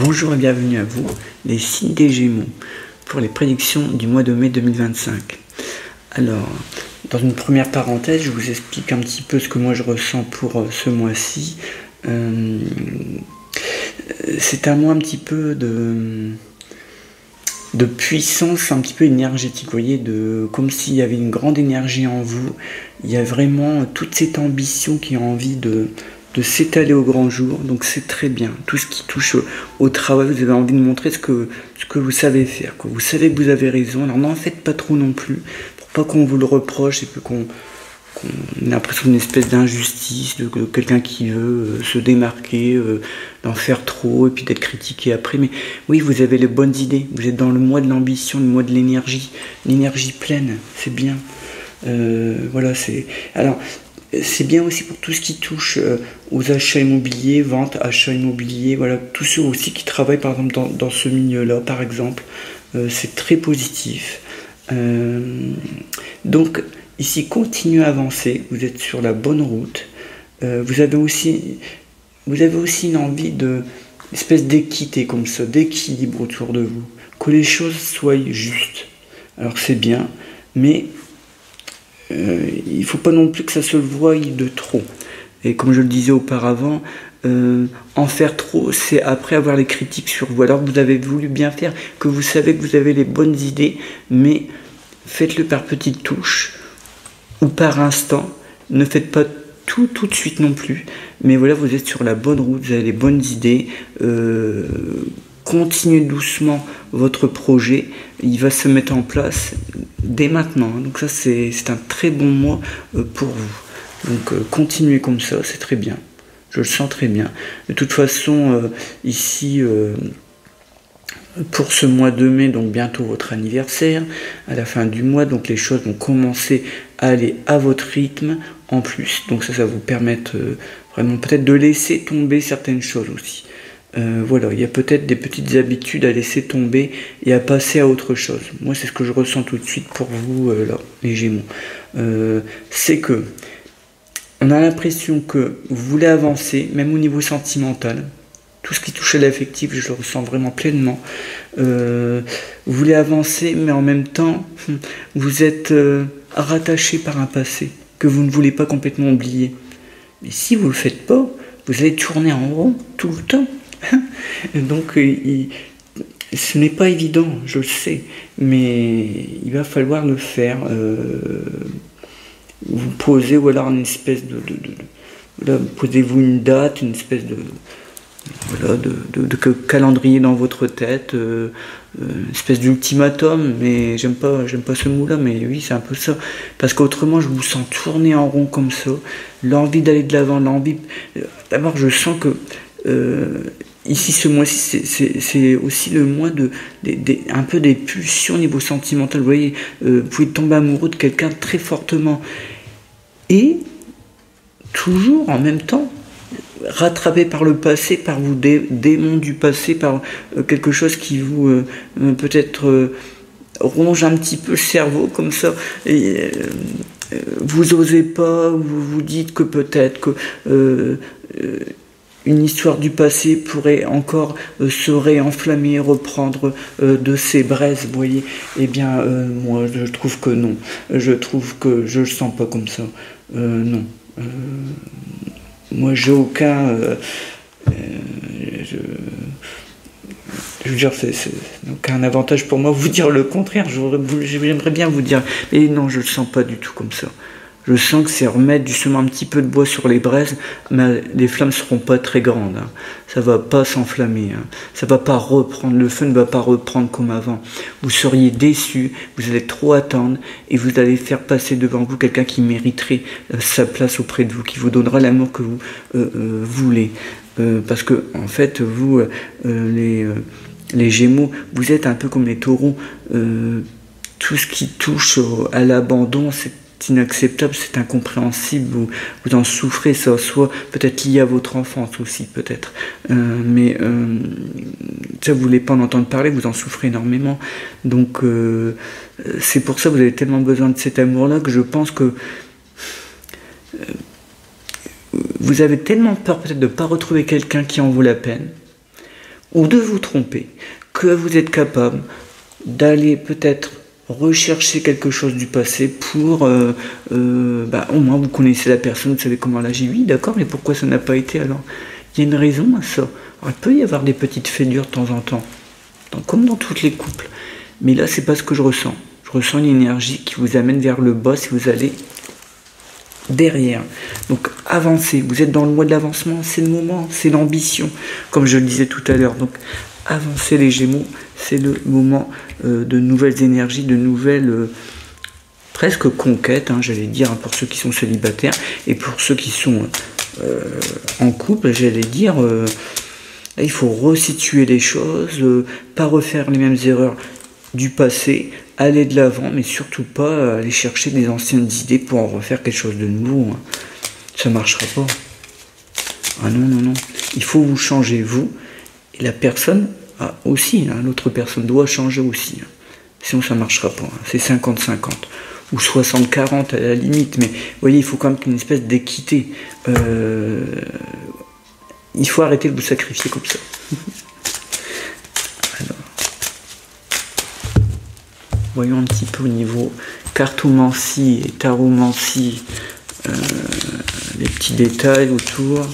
Bonjour et bienvenue à vous, les signes des Gémeaux, pour les prédictions du mois de mai 2025. Alors, dans une première parenthèse, je vous explique un petit peu ce que moi je ressens pour ce mois-ci. C'est un mois un petit peu de puissance, un petit peu énergétique, vous voyez, comme s'il y avait une grande énergie en vous. Il y a vraiment toute cette ambition qui a envie de s'étaler au grand jour, donc c'est très bien. Tout ce qui touche au travail, vous avez envie de montrer ce que vous savez faire, quoi. Vous savez que vous avez raison, alors n'en faites pas trop non plus, pour pas qu'on vous le reproche et qu'on ait l'impression d'une espèce d'injustice, de quelqu'un qui veut se démarquer, d'en faire trop et puis d'être critiqué après. Mais oui, vous avez les bonnes idées, vous êtes dans le mois de l'ambition, le mois de l'énergie pleine, c'est bien. Voilà, alors, c'est bien aussi pour tout ce qui touche aux achats immobiliers, vente, achats immobiliers, voilà, tous ceux aussi qui travaillent par exemple dans ce milieu-là, par exemple, c'est très positif. Donc ici, continuez à avancer, vous êtes sur la bonne route. Vous avez aussi une envie d'une espèce d'équité comme ça, d'équilibre autour de vous, que les choses soient justes. Alors c'est bien, mais il ne faut pas non plus que ça se voie de trop. Et comme je le disais auparavant, en faire trop, c'est après avoir les critiques sur vous. Alors vous avez voulu bien faire, que vous savez que vous avez les bonnes idées, mais faites-le par petites touches ou par instant. Ne faites pas tout de suite non plus. Mais voilà, vous êtes sur la bonne route, vous avez les bonnes idées. Continuez doucement votre projet, il va se mettre en place dès maintenant. Donc ça, c'est un très bon mois pour vous. Donc continuez comme ça, c'est très bien. Je le sens très bien. De toute façon, ici, pour ce mois de mai, donc bientôt votre anniversaire, à la fin du mois, donc les choses vont commencer à aller à votre rythme en plus. Donc ça va vous permettre vraiment peut-être de laisser tomber certaines choses aussi. Voilà, il y a peut-être des petites habitudes à laisser tomber et à passer à autre chose. Moi, c'est ce que je ressens tout de suite pour vous, là, les Gémeaux. C'est que on a l'impression que vous voulez avancer, même au niveau sentimental. Tout ce qui touche à l'affectif, je le ressens vraiment pleinement. Vous voulez avancer, mais en même temps, vous êtes rattaché par un passé que vous ne voulez pas complètement oublier. Mais si vous ne le faites pas, vous allez tourner en rond tout le temps. Donc ce n'est pas évident, je le sais, mais il va falloir le faire. Vous posez voilà une espèce voilà, posez-vous une date, une espèce de calendrier dans votre tête, une espèce d'ultimatum, mais j'aime pas ce mot-là, mais oui, c'est un peu ça. Parce qu'autrement, je vous sens tourner en rond comme ça, l'envie d'aller de l'avant, d'abord, je sens que ici, ce mois-ci, c'est aussi le mois un peu des pulsions au niveau sentimental. Vous voyez, vous pouvez tomber amoureux de quelqu'un très fortement. Et, toujours en même temps, rattrapé par le passé, par vos démons du passé, par quelque chose qui vous, peut-être, ronge un petit peu le cerveau, comme ça. Et, vous osez pas, vous vous dites que peut-être que une histoire du passé pourrait encore se réenflammer, reprendre de ses braises, vous voyez. Eh bien, moi, je trouve que non. Je trouve que je le sens pas comme ça. Non. Moi, j'ai aucun... je veux dire, c'est aucun avantage pour moi vous dire le contraire. J'aimerais bien vous dire, mais non, je le sens pas du tout comme ça. Je sens que c'est remettre justement un petit peu de bois sur les braises, mais les flammes ne seront pas très grandes. Hein. Ça ne va pas s'enflammer. Hein. Ça va pas reprendre. Le feu ne va pas reprendre comme avant. Vous seriez déçus, vous allez trop attendre et vous allez faire passer devant vous quelqu'un qui mériterait sa place auprès de vous, qui vous donnera l'amour que vous voulez. Parce que, en fait, vous, les Gémeaux, vous êtes un peu comme les taureaux. Tout ce qui touche à l'abandon, c'est inacceptable, c'est incompréhensible, vous en souffrez, ça soit peut-être lié à votre enfance aussi, peut-être. Mais ça, vous ne voulez pas en entendre parler, vous en souffrez énormément. Donc, c'est pour ça que vous avez tellement besoin de cet amour-là que je pense que vous avez tellement peur peut-être de ne pas retrouver quelqu'un qui en vaut la peine, ou de vous tromper, que vous êtes capable d'aller peut-être rechercher quelque chose du passé pour, au moins vous connaissez la personne, vous savez comment elle agit, oui d'accord, mais pourquoi ça n'a pas été alors? Il y a une raison à ça. Alors, il peut y avoir des petites fêlures de temps en temps, comme dans tous les couples, mais là c'est pas ce que je ressens. Je ressens une énergie qui vous amène vers le bas si vous allez derrière. Donc avancez, vous êtes dans le mois de l'avancement, c'est le moment, c'est l'ambition, comme je le disais tout à l'heure. Donc avancez les Gémeaux, c'est le moment de nouvelles énergies, de nouvelles presque conquêtes, j'allais dire, pour ceux qui sont célibataires, et pour ceux qui sont en couple, j'allais dire, il faut resituer les choses, pas refaire les mêmes erreurs du passé, aller de l'avant, mais surtout pas aller chercher des anciennes idées pour en refaire quelque chose de nouveau. Ça marchera pas. Ah non, non, non. Il faut vous changer, vous. Et la personne aussi, l'autre personne doit changer aussi. Sinon ça marchera pas. C'est 50-50. Ou 60-40 à la limite. Mais vous voyez, il faut quand même une espèce d'équité. Il faut arrêter de vous sacrifier comme ça. Voyons un petit peu au niveau cartomancie et taromancie, les petits détails autour. Vous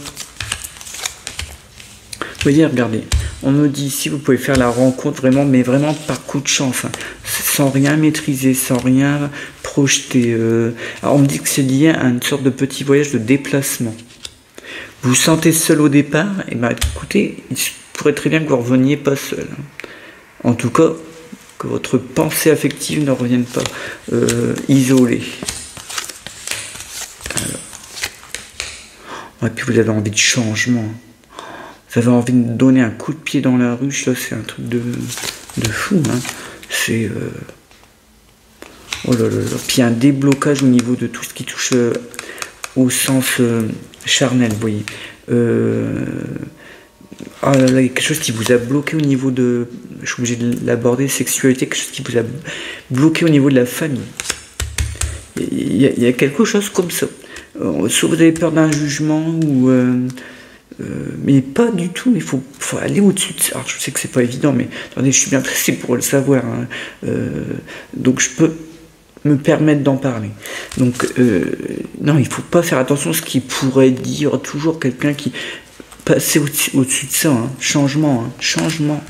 voyez, regardez, on me dit ici, vous pouvez faire la rencontre vraiment, mais vraiment par coup de chance, sans rien maîtriser, sans rien projeter. Alors on me dit que c'est lié à une sorte de petit voyage de déplacement. Vous vous sentez seul au départ, et écoutez, il pourrait très bien que vous ne reveniez pas seul. En tout cas, que votre pensée affective ne revienne pas isolée. Alors. Et puis vous avez envie de changement. Vous avez envie de donner un coup de pied dans la ruche, là c'est un truc de fou. C'est... oh là là là. Puis un déblocage au niveau de tout ce qui touche au sens charnel, vous voyez. Ah là là, il y a quelque chose qui vous a bloqué au niveau de... Je suis obligé de l'aborder, sexualité, quelque chose qui vous a bloqué au niveau de la famille. Il y a quelque chose comme ça. Soit vous avez peur d'un jugement, ou... mais pas du tout, il faut aller au-dessus de ça. Alors je sais que c'est pas évident, mais attendez, je suis bien placé pour le savoir. Donc je peux me permettre d'en parler. Donc non, il faut pas faire attention à ce qui pourrait dire toujours quelqu'un qui... Passer au-dessus de ça, changement, changement.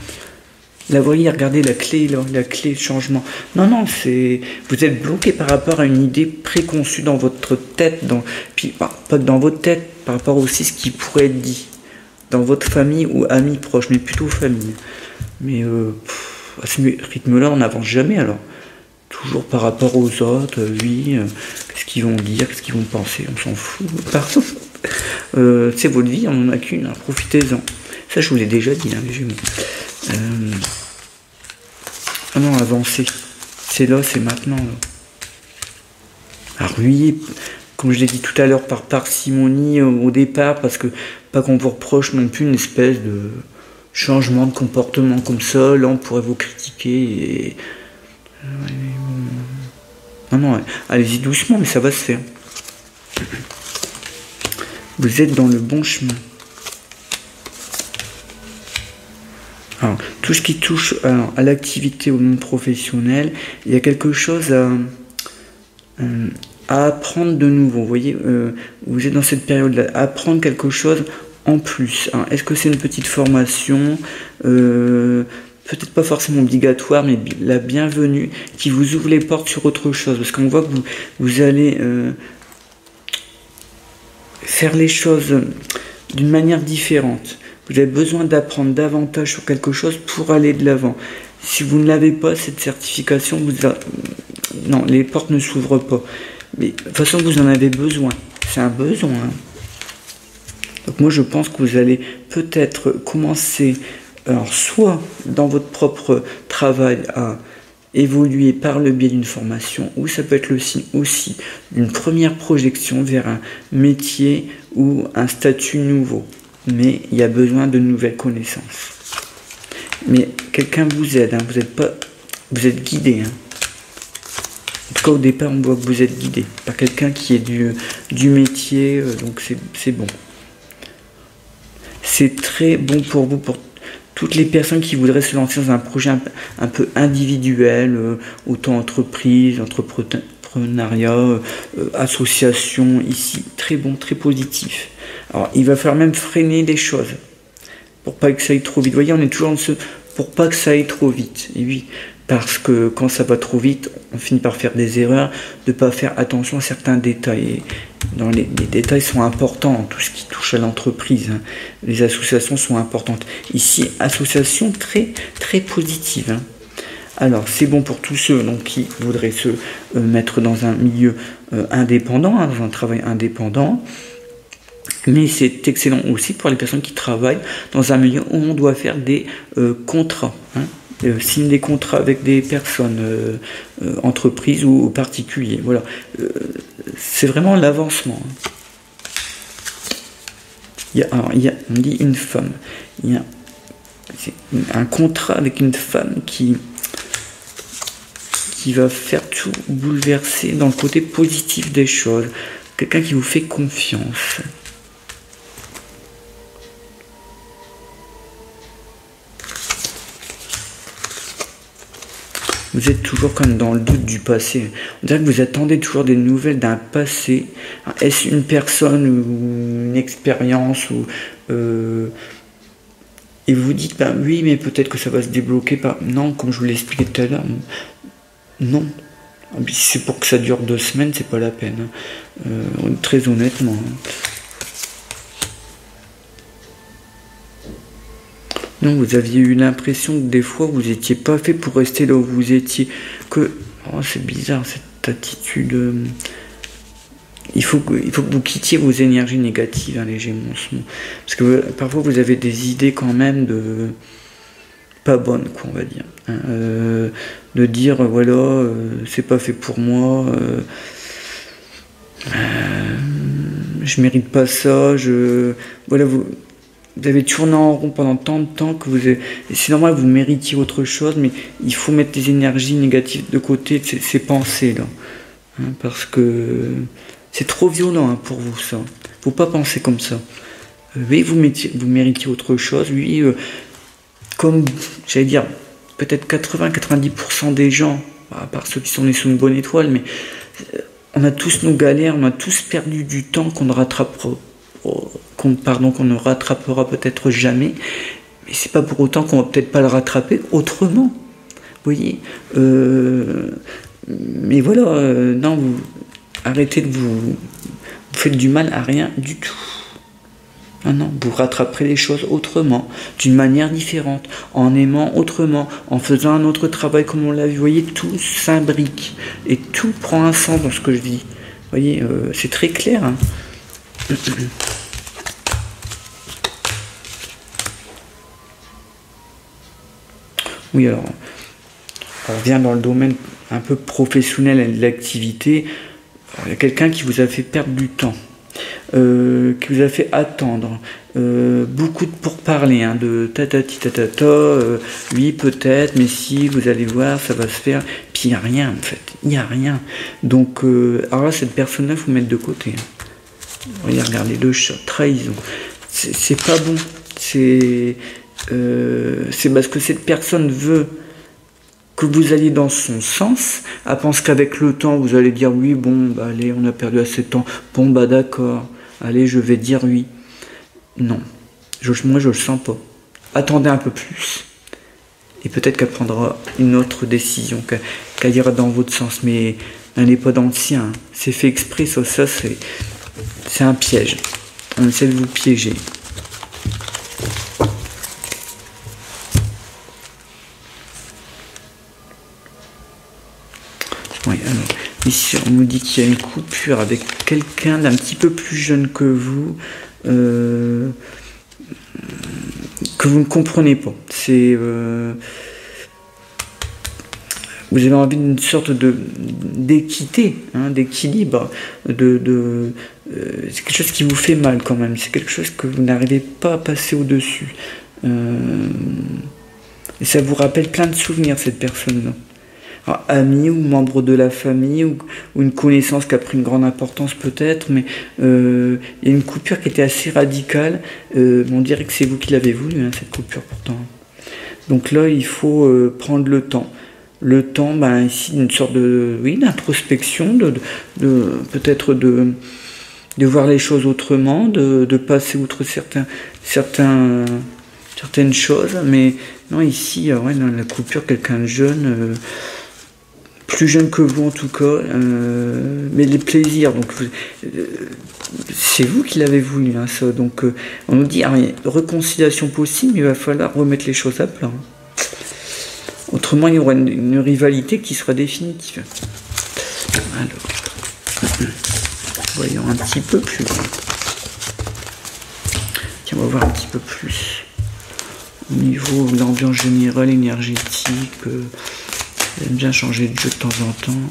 Là, vous voyez, regardez la clé, là, la clé changement. Non, non, c'est... Vous êtes bloqué par rapport à une idée préconçue dans votre tête, puis pas que dans votre tête, par rapport aussi à ce qui pourrait être dit dans votre famille ou amis proches, mais plutôt famille. Mais à ce rythme-là, on n'avance jamais, alors. Toujours par rapport aux autres, oui, qu'est-ce qu'ils vont dire, qu'est-ce qu'ils vont penser, on s'en fout, pardon. C'est votre vie, on n'en a qu'une, profitez-en. Ça, je vous l'ai déjà dit, les Gémeaux. Ah non, avancez. C'est là, c'est maintenant. Là. Alors, oui, comme je l'ai dit tout à l'heure, par parcimonie au départ, parce que pas qu'on vous reproche non plus une espèce de changement de comportement comme ça. Là, on pourrait vous critiquer et... Non, non, allez-y doucement, mais ça va se faire. Vous êtes dans le bon chemin. Alors, tout ce qui touche à l'activité au monde professionnel, il y a quelque chose à apprendre de nouveau. Vous voyez, vous êtes dans cette période-là, apprendre quelque chose en plus. Est-ce que c'est une petite formation peut-être pas forcément obligatoire, mais la bienvenue, qui vous ouvre les portes sur autre chose. Parce qu'on voit que vous allez faire les choses d'une manière différente. Vous avez besoin d'apprendre davantage sur quelque chose pour aller de l'avant. Si vous ne l'avez pas, cette certification, non, les portes ne s'ouvrent pas. Mais de toute façon, vous en avez besoin. C'est un besoin. Donc moi, je pense que vous allez peut-être commencer, alors soit dans votre propre travail à évoluer par le biais d'une formation, ou ça peut être le signe aussi d'une première projection vers un métier ou un statut nouveau. Mais il y a besoin de nouvelles connaissances. Mais quelqu'un vous aide, vous êtes guidé. En tout cas, au départ, on voit que vous êtes guidé par quelqu'un qui est du métier, donc c'est bon. C'est très bon pour vous pour toutes les personnes qui voudraient se lancer dans un projet un peu individuel, autant entreprise, entrepreneuriat, association, ici, très bon, très positif. Alors, il va falloir même freiner les choses pour pas que ça aille trop vite. Vous voyez, on est toujours pour pas que ça aille trop vite. Et oui, parce que quand ça va trop vite, on finit par faire des erreurs, de pas faire attention à certains détails. Les détails sont importants dans tout ce qui touche à l'entreprise. Hein. Les associations sont importantes. Ici, association très très positive. Hein. Alors, c'est bon pour tous ceux donc, qui voudraient se mettre dans un milieu indépendant, hein, dans un travail indépendant. Mais c'est excellent aussi pour les personnes qui travaillent dans un milieu où on doit faire des contrats. Hein. Signe des contrats avec des personnes, entreprises ou particuliers. Voilà. C'est vraiment l'avancement. On dit une femme. Il y a un contrat avec une femme qui va faire tout bouleverser dans le côté positif des choses. Quelqu'un qui vous fait confiance. Vous êtes toujours comme dans le doute du passé. On dirait que vous attendez toujours des nouvelles d'un passé. Est-ce une personne ou une expérience et vous vous dites, ben oui, mais peut-être que ça va se débloquer. Non, comme je vous l'ai expliqué tout à l'heure, non. Si c'est pour que ça dure 2 semaines, c'est pas la peine. Très honnêtement. Non, vous aviez eu l'impression que des fois vous n'étiez pas fait pour rester là où vous étiez. C'est bizarre cette attitude. Il faut que vous quittiez vos énergies négatives, hein, les Gémeaux, en ce moment. Parce que parfois vous avez des idées quand même de pas bonnes, quoi, on va dire. Hein, de dire voilà, c'est pas fait pour moi. Je mérite pas ça. Voilà vous. Vous avez tourné en rond pendant tant de temps que c'est normal que vous méritiez autre chose, mais il faut mettre les énergies négatives de côté, ces pensées-là. Hein, parce que c'est trop violent hein, pour vous, ça. Faut pas penser comme ça. Oui, vous méritiez autre chose. Oui, comme, j'allais dire, peut-être 80-90% des gens, à part ceux qui sont nés sous une bonne étoile, mais on a tous nos galères, on a tous perdu du temps qu'on ne rattrapera qu'on ne rattrapera peut-être jamais, mais c'est pas pour autant qu'on va peut-être pas le rattraper autrement. Vous voyez, mais voilà, non, vous arrêtez vous faites du mal à rien du tout. Non, vous rattraperez les choses autrement, d'une manière différente, en aimant autrement, en faisant un autre travail comme on l'a vu. Vous voyez, tout s'imbrique et tout prend un sens dans ce que je dis. Vous voyez, c'est très clair. Hein. Oui, alors, on revient dans le domaine un peu professionnel et de l'activité. Il y a quelqu'un qui vous a fait perdre du temps, qui vous a fait attendre, beaucoup de pourparlers, hein, de tatati tatata, oui peut-être, mais si, vous allez voir, ça va se faire. Puis il n'y a rien en fait, il n'y a rien. Donc, alors là, cette personne-là, il faut mettre de côté. Hein. Regardez le chat, trahison. C'est pas bon, c'est parce que cette personne veut que vous alliez dans son sens. Elle pense qu'avec le temps, vous allez dire oui, bon, bah allez, on a perdu assez de temps. Bon, bah d'accord, allez, je vais dire oui. Non, moi je le sens pas. Attendez un peu plus. Et peut-être qu'elle prendra une autre décision, qu'elle ira dans votre sens, mais elle n'est pas dans le sien. Hein. C'est fait exprès, ça c'est un piège. On essaie de vous piéger. Oui, alors, ici on nous dit qu'il y a une coupure avec quelqu'un d'un petit peu plus jeune que vous, que vous ne comprenez pas. Vous avez envie d'une sorte d'équité, hein, d'équilibre, c'est quelque chose qui vous fait mal quand même, c'est quelque chose que vous n'arrivez pas à passer au-dessus. Et ça vous rappelle plein de souvenirs, cette personne-là. Alors, ami ou membre de la famille ou une connaissance qui a pris une grande importance peut-être, mais il y a une coupure qui était assez radicale. On dirait que c'est vous qui l'avez voulu, hein, cette coupure pourtant. Donc là, il faut prendre le temps. Le temps, ben, ici, une sorte de, oui, d'introspection, peut-être de voir les choses autrement, de passer outre certaines choses. Mais non, ici, ouais, dans la coupure, quelqu'un de jeune, plus jeune que vous en tout cas, mais les plaisirs, donc c'est vous qui l'avez voulu, hein, ça. Donc on nous dit réconciliation possible, mais il va falloir remettre les choses à plat. Autrement, il y aura une rivalité qui sera définitive. Alors, voyons un petit peu plus loin. Tiens, on va voir un petit peu plus. Au niveau de l'ambiance générale, énergétique, j'aime bien changer de jeu de temps en temps.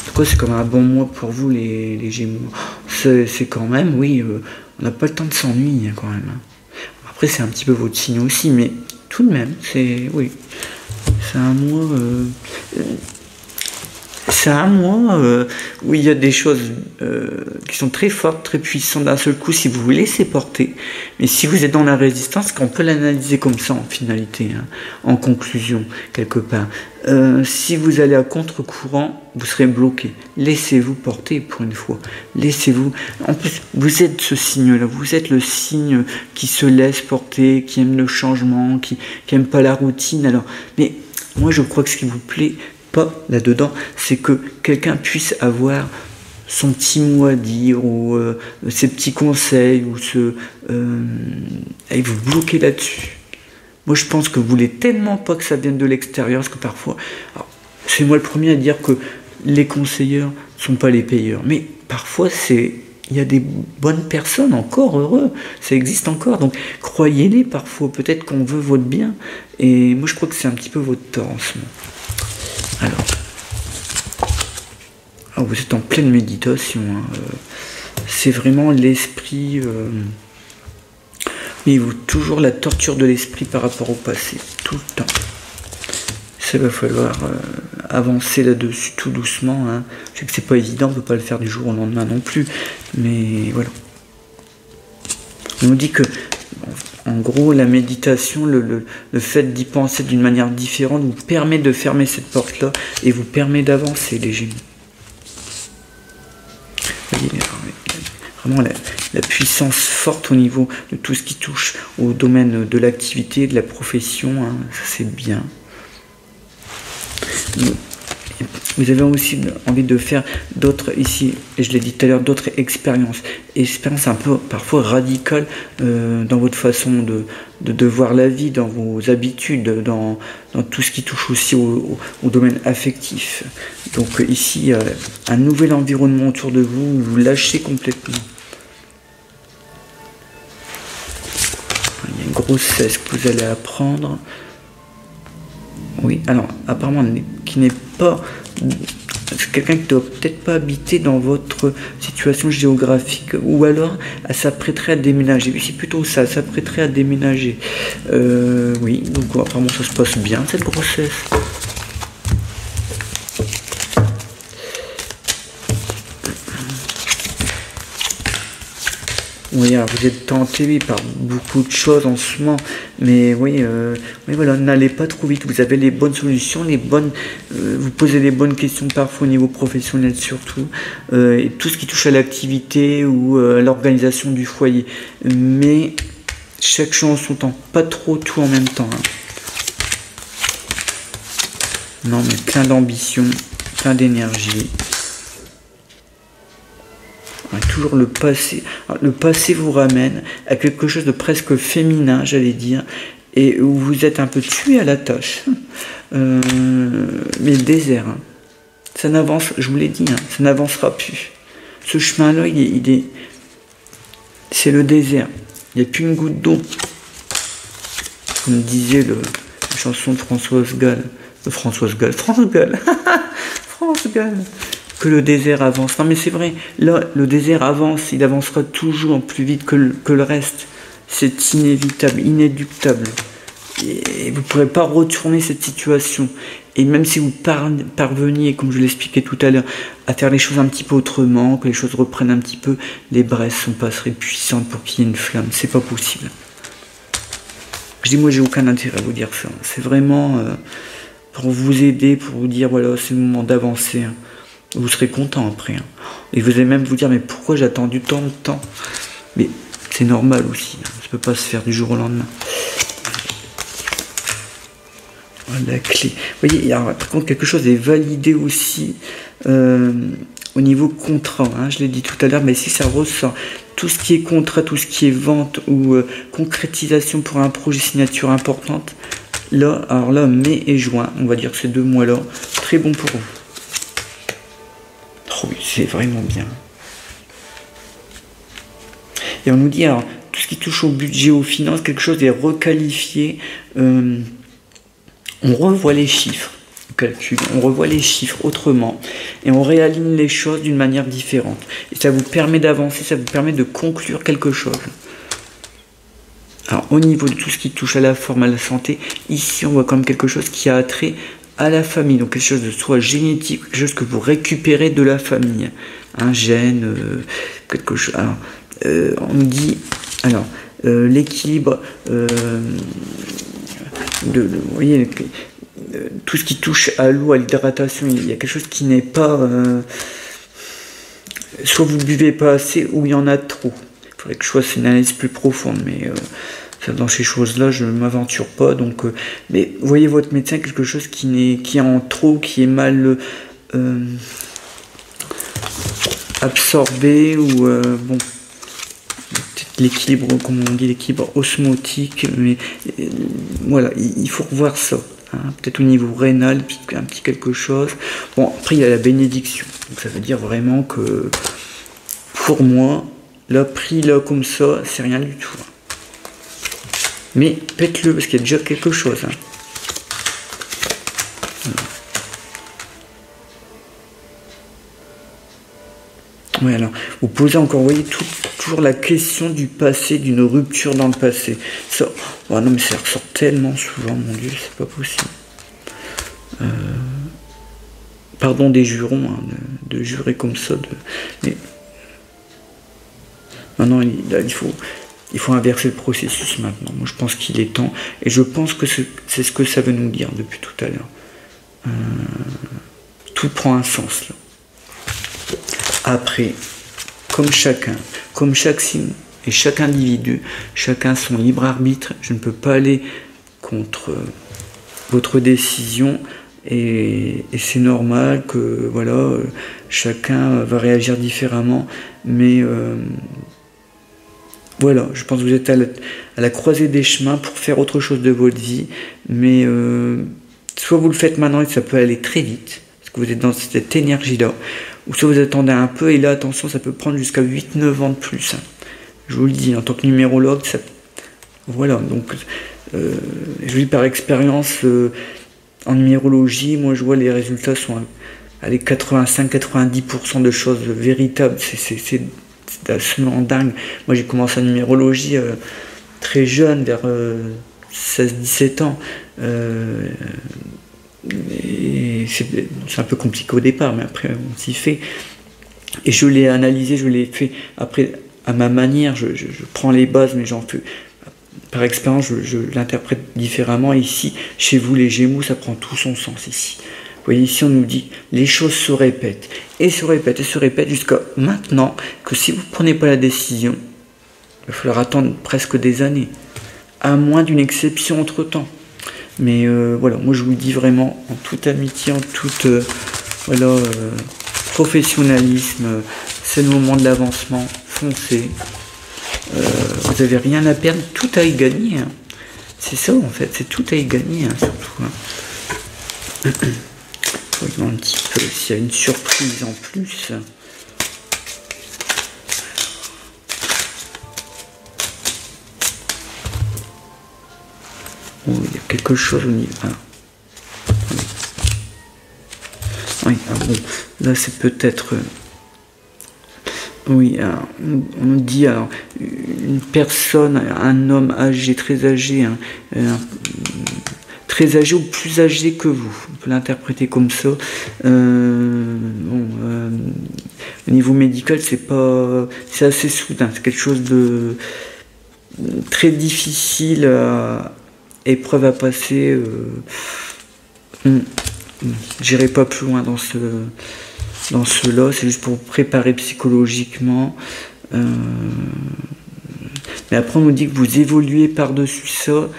Pourquoi c'est comme un bon mois pour vous, les Gémeaux? C'est quand même, oui, on n'a pas le temps de s'ennuyer, quand même. Après, c'est un petit peu votre signe aussi, mais tout de même, oui, c'est un mois... C'est un mois où il y a des choses qui sont très fortes, très puissantes d'un seul coup si vous vous laissez porter. Mais si vous êtes dans la résistance, qu'on peut l'analyser comme ça en finalité, hein, en conclusion, quelque part. Si vous allez à contre-courant, vous serez bloqué. Laissez-vous porter pour une fois. Laissez-vous. En plus, vous êtes ce signe-là. Vous êtes le signe qui se laisse porter, qui aime le changement, qui aime pas la routine. Alors, mais moi, je crois que ce qui vous plaît pas là-dedans, c'est que quelqu'un puisse avoir son petit mot à dire ou ses petits conseils ou et vous bloquer là-dessus. Moi, je pense que vous voulez tellement pas que ça vienne de l'extérieur, parce que parfois, c'est moi le premier à dire que les conseilleurs ne sont pas les payeurs, mais parfois il y a des bonnes personnes, encore heureux, ça existe encore, donc croyez-les parfois, peut-être qu'on veut votre bien, et moi je crois que c'est un petit peu votre tort en ce moment. Alors, vous êtes en pleine méditation, hein. C'est vraiment l'esprit, mais vous toujours la torture de l'esprit par rapport au passé, tout le temps. Ça va falloir avancer là-dessus tout doucement, hein. Je sais que c'est pas évident, on peut pas le faire du jour au lendemain non plus, mais voilà. On nous dit que en gros, la méditation, le fait d'y penser d'une manière différente vous permet de fermer cette porte-là et vous permet d'avancer, les Gémeaux. Vous voyez, vraiment la puissance forte au niveau de tout ce qui touche au domaine de l'activité, de la profession, hein, ça c'est bien. Vous avez aussi envie de faire d'autres, ici, et je l'ai dit tout à l'heure, d'autres expériences un peu parfois radicales dans votre façon de voir la vie, dans vos habitudes, dans tout ce qui touche aussi au domaine affectif. Donc ici, un nouvel environnement autour de vous, où vous lâchez complètement. Il y a une grossesse que vous allez apprendre. Oui, alors apparemment qui n'est pas... C'est quelqu'un qui ne doit peut-être pas habiter dans votre situation géographique, ou alors elle s'apprêterait à déménager. Oui, c'est plutôt ça, elle s'apprêterait à déménager. Oui, donc apparemment ça se passe bien cette grossesse. Oui, alors vous êtes tenté par beaucoup de choses en ce moment, mais oui, voilà, n'allez pas trop vite. Vous avez les bonnes solutions, vous posez les bonnes questions parfois au niveau professionnel surtout, et tout ce qui touche à l'activité ou à l'organisation du foyer. Mais chaque chose en son temps, pas trop tout en même temps. Hein. Non, mais plein d'ambition, plein d'énergie. Toujours le passé. Alors, le passé vous ramène à quelque chose de presque féminin, j'allais dire, et où vous êtes un peu tué à la tâche. Mais le désert, hein, ça n'avance, je vous l'ai dit, hein, ça n'avancera plus. Ce chemin-là, c'est le désert. Il n'y a plus une goutte d'eau. Comme disait la chanson de Françoise Gall. France Gall. Que le désert avance. Non mais c'est vrai, là, le désert avance, il avancera toujours plus vite que le reste. C'est inévitable, inéluctable. Et vous ne pourrez pas retourner cette situation. Et même si vous parveniez, comme je l'expliquais tout à l'heure, à faire les choses un petit peu autrement, que les choses reprennent un petit peu, les braises sont pas très puissantes pour qu'il y ait une flamme. C'est pas possible. Je dis, moi, j'ai aucun intérêt à vous dire ça. C'est vraiment pour vous aider, pour vous dire, voilà, c'est le moment d'avancer. Hein. Vous serez content après. Hein. Et vous allez même vous dire, mais pourquoi j'ai attendu tant de temps? Mais c'est normal aussi. Hein. Ça peut pas se faire du jour au lendemain. La clé. Vous voyez, alors, par contre, quelque chose est validé aussi au niveau contrat. Hein, je l'ai dit tout à l'heure, mais si ça ressort, tout ce qui est contrat, tout ce qui est vente ou concrétisation pour un projet signature importante, là, alors là, mai et juin, on va dire ces 2 mois-là, très bon pour vous. Oh oui, c'est vraiment bien. Et on nous dit, alors, tout ce qui touche au budget, aux finances, quelque chose est requalifié. On revoit les chiffres, on calcule, on revoit les chiffres autrement et on réaligne les choses d'une manière différente. Et ça vous permet d'avancer, ça vous permet de conclure quelque chose. Alors au niveau de tout ce qui touche à la forme, à la santé, ici on voit quand même quelque chose qui a attrait à la famille. Donc quelque chose de soit génétique, quelque chose que vous récupérez de la famille. Un gène, quelque chose. Alors, on nous dit, alors, l'équilibre... vous voyez, tout ce qui touche à l'eau, à l'hydratation, il y a quelque chose qui n'est pas... soit vous ne buvez pas assez ou il y en a trop. Il faudrait que je fasse une analyse plus profonde, mais dans ces choses-là, je ne m'aventure pas. Donc, mais voyez votre médecin, quelque chose qui est en trop, qui est mal absorbé ou... bon. L'équilibre, comme on dit, l'équilibre osmotique, mais voilà, il faut revoir ça. Hein, peut-être au niveau rénal, un petit quelque chose. Bon, après, il y a la bénédiction. Donc, ça veut dire vraiment que, pour moi, là, pris là comme ça, c'est rien du tout. Mais faites-le, parce qu'il y a déjà quelque chose. Hein. Ouais, alors, vous posez encore, vous voyez, toujours la question du passé, d'une rupture dans le passé. Ça, oh non, mais ça ressort tellement souvent, mon Dieu, c'est pas possible. Pardon des jurons, hein, de jurer comme ça. Mais maintenant, là, il faut inverser le processus maintenant. Moi, je pense qu'il est temps, et je pense que c'est ce que ça veut nous dire depuis tout à l'heure. Tout prend un sens, là. Après, comme chaque signe et chaque individu, chacun son libre arbitre, je ne peux pas aller contre votre décision et c'est normal que voilà, chacun va réagir différemment, mais voilà, je pense que vous êtes à la croisée des chemins pour faire autre chose de votre vie, mais soit vous le faites maintenant et ça peut aller très vite, parce que vous êtes dans cette énergie-là, ou soit vous attendez un peu, et là, attention, ça peut prendre jusqu'à 8-9 ans de plus. Je vous le dis, en tant que numérologue, ça... Voilà, donc, je vous dis par expérience, en numérologie, moi, je vois les résultats sont à 85-90% de choses véritables. C'est absolument dingue. Moi, j'ai commencé en numérologie très jeune, vers 16-17 ans. Et c'est un peu compliqué au départ, mais après on s'y fait. Et je l'ai analysé, je l'ai fait après à ma manière. Je prends les bases, mais j'en fais par expérience, je l'interprète différemment. Et ici, chez vous, les Gémeaux, ça prend tout son sens ici. Vous voyez, ici, on nous dit les choses se répètent et se répètent et se répètent jusqu'à maintenant. Que si vous ne prenez pas la décision, il va falloir attendre presque des années, à moins d'une exception entre temps. Mais voilà, moi je vous le dis vraiment en toute amitié, en tout professionnalisme, c'est le moment de l'avancement, foncez. Vous n'avez rien à perdre, tout à y gagner. Hein. C'est ça en fait, c'est tout à y gagner, hein, surtout. Hein. Voyons un petit peu s'il y a une surprise en plus. Oh, il y a quelque chose au niveau. Ah. Oui, ah bon, là c'est peut-être. Oui, alors, on nous dit alors, une personne, un homme âgé, très âgé, hein, très âgé ou plus âgé que vous. On peut l'interpréter comme ça. Au niveau médical, c'est assez soudain. C'est quelque chose de très difficile, épreuve à passer. J'irai pas plus loin dans cela. C'est juste pour vous préparer psychologiquement. Mais après, on nous dit que vous évoluez par-dessus ça.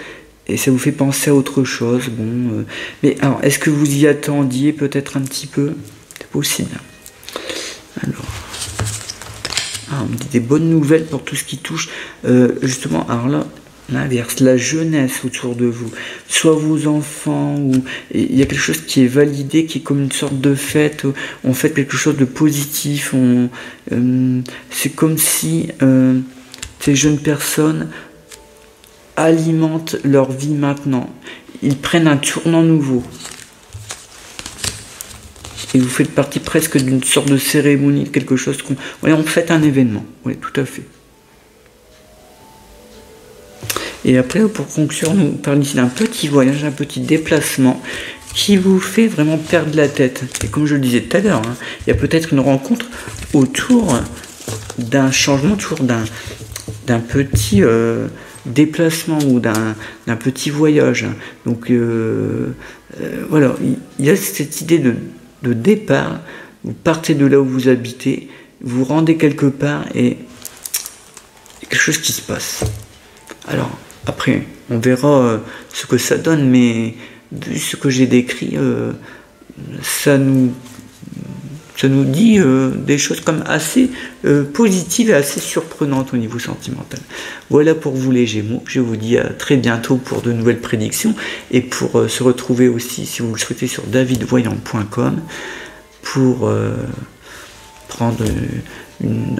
Et ça vous fait penser à autre chose. Bon, mais alors, est-ce que vous y attendiez peut-être un petit peu? C'est possible. Alors, on me dit des bonnes nouvelles pour tout ce qui touche. Justement, alors là, l'inverse, la jeunesse autour de vous. Soit vos enfants, ou il y a quelque chose qui est validé, qui est comme une sorte de fête. On fait quelque chose de positif. C'est comme si ces jeunes personnes alimentent leur vie maintenant. Ils prennent un tournant nouveau. Et vous faites partie presque d'une sorte de cérémonie, de quelque chose on fait un événement. Oui, tout à fait. Et après, pour conclure, on nous parle ici d'un petit voyage, un petit déplacement qui vous fait vraiment perdre la tête. Et comme je le disais tout à l'heure, il y a peut-être une rencontre autour d'un changement, autour d'un petit déplacement ou d'un petit voyage. Donc voilà, il y a cette idée de départ. Vous partez de là où vous habitez, vous rendez quelque part et il y a quelque chose qui se passe. Alors après, on verra ce que ça donne, mais vu ce que j'ai décrit, ça nous dit des choses comme assez positives et assez surprenantes au niveau sentimental. Voilà pour vous les Gémeaux. Je vous dis à très bientôt pour de nouvelles prédictions et pour se retrouver aussi, si vous le souhaitez, sur davidvoyant.com pour prendre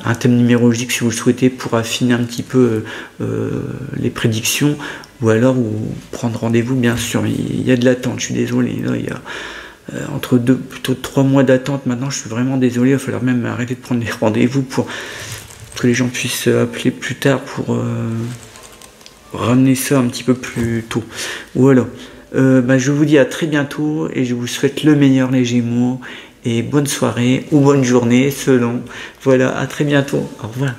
un thème numérologique si vous le souhaitez pour affiner un petit peu les prédictions ou alors prendre rendez-vous. Bien sûr, il y a de l'attente, je suis désolé, là, il y a entre plutôt 3 mois d'attente. Maintenant, je suis vraiment désolé, il va falloir même arrêter de prendre des rendez-vous pour que les gens puissent appeler plus tard pour ramener ça un petit peu plus tôt. Voilà, je vous dis à très bientôt et je vous souhaite le meilleur les Gémeaux et bonne soirée ou bonne journée selon. Voilà, à très bientôt, au revoir.